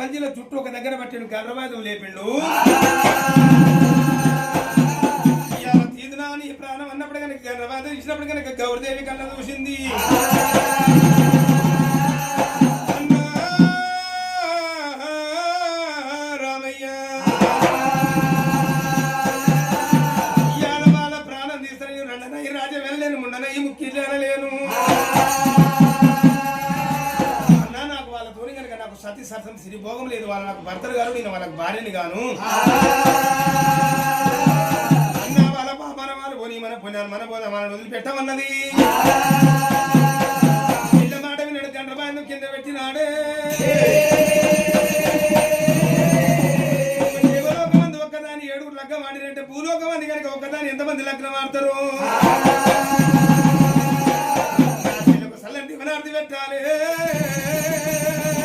గంజిల చుట్టూ ఒక దగ్గర పట్టిన గర్రవాదం లేపిండు. తీదునా నీ ప్రాణం అన్నప్పుడు కనుక గర్రవాదం ఇచ్చినప్పుడు కనుక గౌరదేవి కళ్ళ చూసింది. రామయ్య ఇవాళ వాళ్ళ ప్రాణం తీస్తాను రెండనయ్యి రాజ వెళ్ళలేను ముండనయ్యి ముక్కి లేనలేను అన్నా. నాకు వాళ్ళతోని కనుక నాకు సతీ సరసం సిరి భోగం లేదు. వాళ్ళు నాకు భర్తలు గారు, నేను వాళ్ళకి భార్యని గాను. అన్న వాళ్ళ పాపన వాళ్ళు పోనీ మన పుణ్యాన్ని మన పోదా మనని వదిలిపెట్టమన్నది. పిల్ల మాట విన్నాడు, గండ్రబాయను కింద పెట్టినాడే.